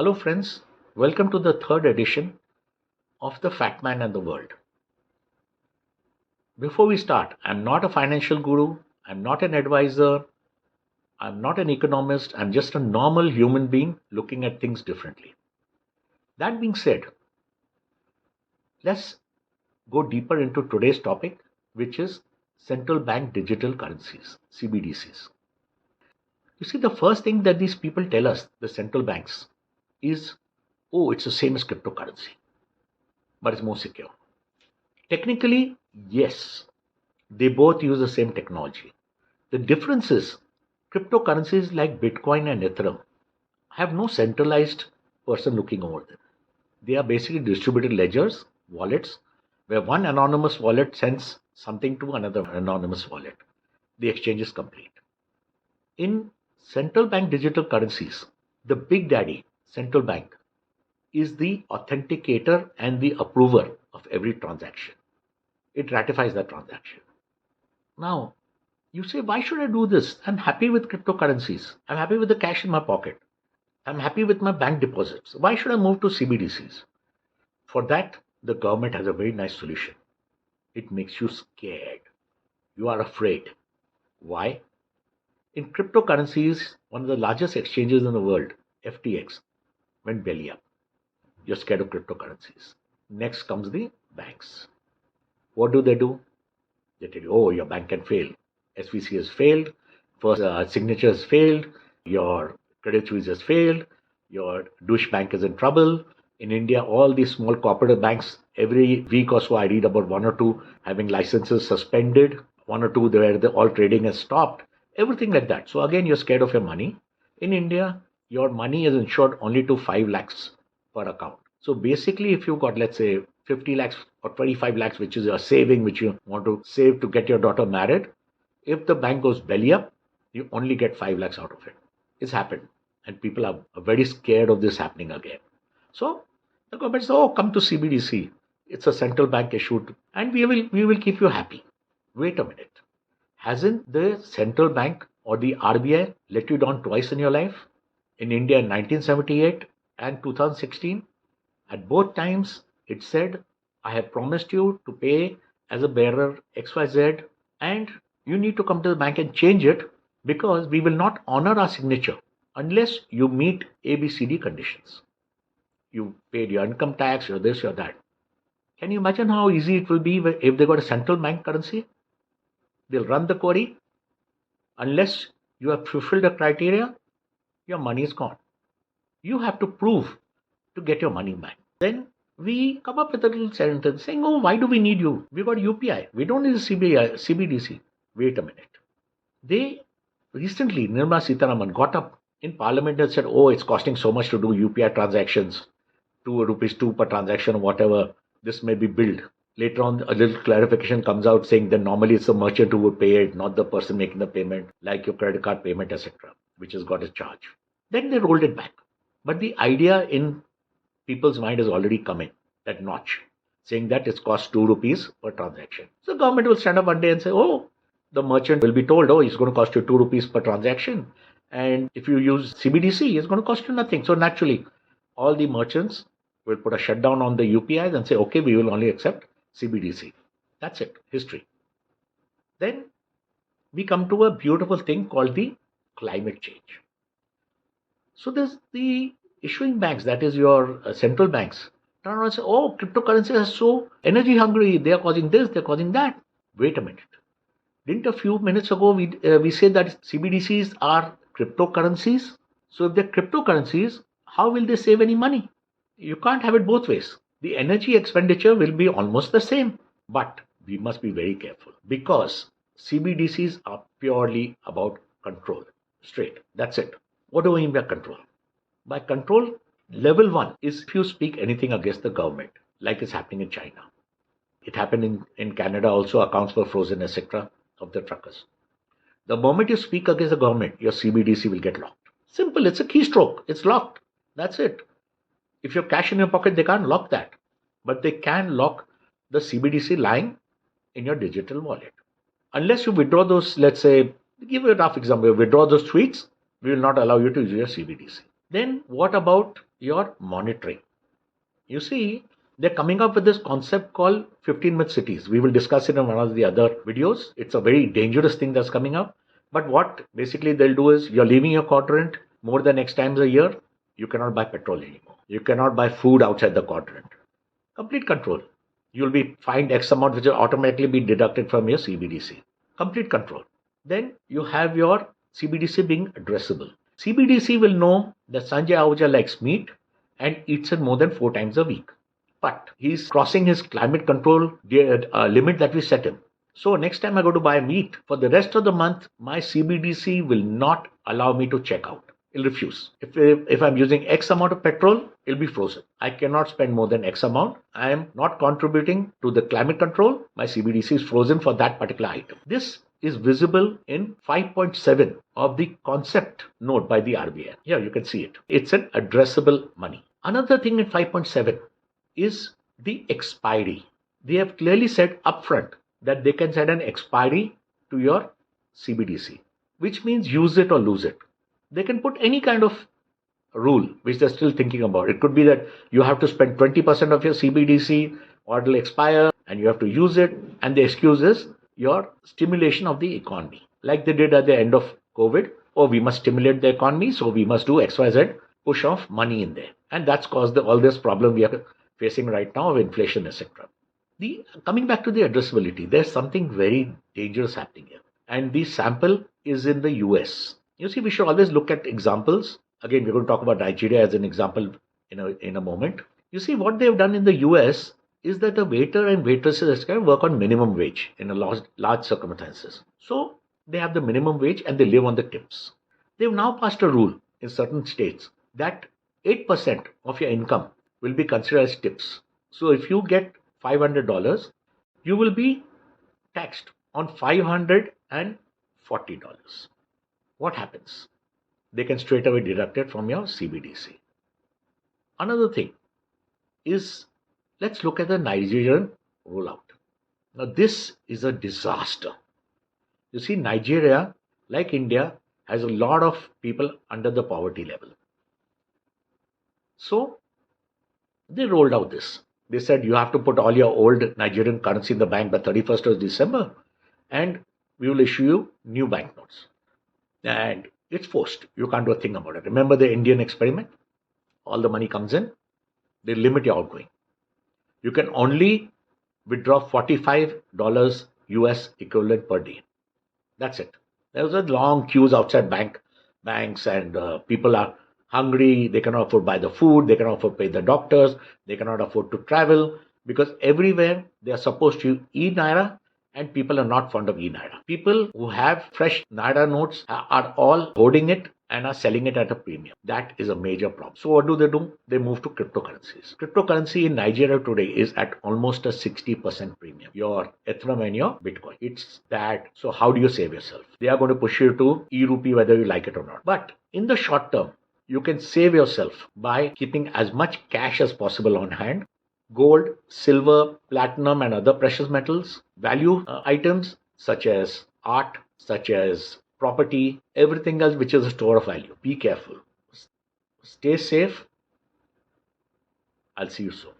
Hello friends, welcome to the third edition of The Fat Man and the World. Before we start, I'm not a financial guru, I'm not an advisor, I'm not an economist, I'm just a normal human being looking at things differently. That being said, let's go deeper into today's topic, which is central bank digital currencies, CBDCs. You see, the first thing that these people tell us, the central banks, is oh, it's the same as cryptocurrency, but it's more secure. Technically, yes, they both use the same technology. The difference is cryptocurrencies like Bitcoin and Ethereum have no centralized person looking over them. They are basically distributed ledgers, wallets, where one anonymous wallet sends something to another anonymous wallet. The exchange is complete. In central bank digital currencies, the big daddy, central bank, is the authenticator and the approver of every transaction. It ratifies that transaction. Now, you say, why should I do this? I'm happy with cryptocurrencies. I'm happy with the cash in my pocket. I'm happy with my bank deposits. Why should I move to CBDCs? For that, the government has a very nice solution. It makes you scared. You are afraid. Why? In cryptocurrencies, one of the largest exchanges in the world, FTX, went belly up. You're scared of cryptocurrencies. Next comes the banks. What do? They tell you, oh, your bank can fail. SVC has failed. First Signature has failed. Your Credit Suisse has failed. Your douche bank is in trouble. In India, all these small cooperative banks, every week or so, I read about one or two having licenses suspended. One or two where all trading has stopped. Everything like that. So again, you're scared of your money. In India, your money is insured only to 5 lakhs per account. So basically, if you've got, let's say, 50 lakhs or 25 lakhs, which is a saving which you want to save to get your daughter married, if the bank goes belly up, you only get 5 lakhs out of it. It's happened. And people are very scared of this happening again. So the government says, oh, come to CBDC. It's a central bank issued and we will keep you happy. Wait a minute. Hasn't the central bank or the RBI let you down twice in your life? In India in 1978 and 2016, at both times it said, I have promised you to pay as a bearer XYZ and you need to come to the bank and change it because we will not honor our signature unless you meet ABCD conditions. You paid your income tax, your this, your that. Can you imagine how easy it will be if they got a central bank currency? They'll run the query. Unless you have fulfilled the criteria, your money is gone. You have to prove to get your money back. Then we come up with a little sentence saying, oh, why do we need you? We got UPI. We don't need a CBDC. Wait a minute. They recently, Nirmala Sitharaman got up in Parliament and said, oh, it's costing so much to do UPI transactions, 2 rupees 2 per transaction, whatever. This may be billed. Later on, a little clarification comes out saying that normally it's the merchant who would pay it, not the person making the payment, like your credit card payment, etc., which has got a charge. Then they rolled it back. But the idea in people's mind has already come in, that notch, saying that it's cost 2 rupees per transaction. So government will stand up one day and say, oh, the merchant will be told, oh, it's going to cost you 2 rupees per transaction. And if you use CBDC, it's going to cost you nothing. So naturally, all the merchants will put a shutdown on the UPIs and say, okay, we will only accept CBDC. That's it, history. Then we come to a beautiful thing called the climate change. So there's the issuing banks, that is your central banks, turn around and say, oh, cryptocurrencies are so energy hungry, they are causing this, they're causing that. Wait a minute. Didn't a few minutes ago we said that CBDCs are cryptocurrencies? So if they're cryptocurrencies, how will they save any money? You can't have it both ways. The energy expenditure will be almost the same, but we must be very careful because CBDCs are purely about control. Straight. That's it. What do I mean by control? By control, level 1 is if you speak anything against the government, like is happening in China. It happened in Canada also, accounts were frozen, etc. of the truckers. The moment you speak against the government, your CBDC will get locked. Simple, it's a keystroke, it's locked. That's it. If you have cash in your pocket, they can't lock that. But they can lock the CBDC lying in your digital wallet. Unless you withdraw those, let's say, give you a rough example, you withdraw those tweets, we will not allow you to use your CBDC. Then what about your monitoring? You see, they're coming up with this concept called 15-minute cities. We will discuss it in one of the other videos. It's a very dangerous thing that's coming up. But what basically they'll do is you're leaving your quadrant more than X times a year, you cannot buy petrol anymore. You cannot buy food outside the quadrant. Complete control. You'll be fined X amount which will automatically be deducted from your CBDC. Complete control. Then you have your CBDC being addressable. CBDC will know that Sanjay Ahuja likes meat and eats it more than 4 times a week. But he's crossing his climate control limit that we set him. So next time I go to buy meat, for the rest of the month, my CBDC will not allow me to check out. It'll refuse. If I'm using X amount of petrol, it'll be frozen. I cannot spend more than X amount. I am not contributing to the climate control. My CBDC is frozen for that particular item. This is visible in 5.7 of the concept note by the RBI. Here you can see it. It's an addressable money. Another thing in 5.7 is the expiry. They have clearly said upfront that they can set an expiry to your CBDC, which means use it or lose it. They can put any kind of rule which they're still thinking about. It could be that you have to spend 20% of your CBDC or it'll expire and you have to use it. And the excuse is your stimulation of the economy. Like they did at the end of COVID. Oh, we must stimulate the economy, so we must do XYZ, push off money in there. And that's caused all this problem we are facing right now of inflation, etc. Coming back to the addressability, there's something very dangerous happening here. And the sample is in the US. You see, we should always look at examples. Again, we're going to talk about Nigeria as an example in a moment. You see, what they've done in the US is that the waiter and waitresses can work on minimum wage in a large circumstances. So they have the minimum wage and they live on the tips. They've now passed a rule in certain states that 8% of your income will be considered as tips. So if you get $500, you will be taxed on $540. What happens? They can straight away deduct it from your CBDC. Another thing is, let's look at the Nigerian rollout. Now this is a disaster. You see, Nigeria, like India, has a lot of people under the poverty level. So they rolled out this. They said you have to put all your old Nigerian currency in the bank by 31st of December and we will issue you new banknotes. And it's forced. You can't do a thing about it. Remember the Indian experiment? All the money comes in. They limit your outgoing. You can only withdraw $45 US equivalent per day. That's it. There was a long queues outside banks and people are hungry. They cannot afford to buy the food. They cannot afford to pay the doctors. They cannot afford to travel because everywhere they are supposed to use E-naira and people are not fond of E-naira. People who have fresh naira notes are all hoarding it and are selling it at a premium. That is a major problem. So what do? They move to cryptocurrencies. Cryptocurrency in Nigeria today is at almost a 60% premium. Your Ethereum and your Bitcoin. It's that. So how do you save yourself? They are going to push you to E-Rupee whether you like it or not. But in the short term, you can save yourself by keeping as much cash as possible on hand. Gold, silver, platinum and other precious metals, value items such as art, such as property, everything else which is a store of value. Be careful. Stay safe. I'll see you soon.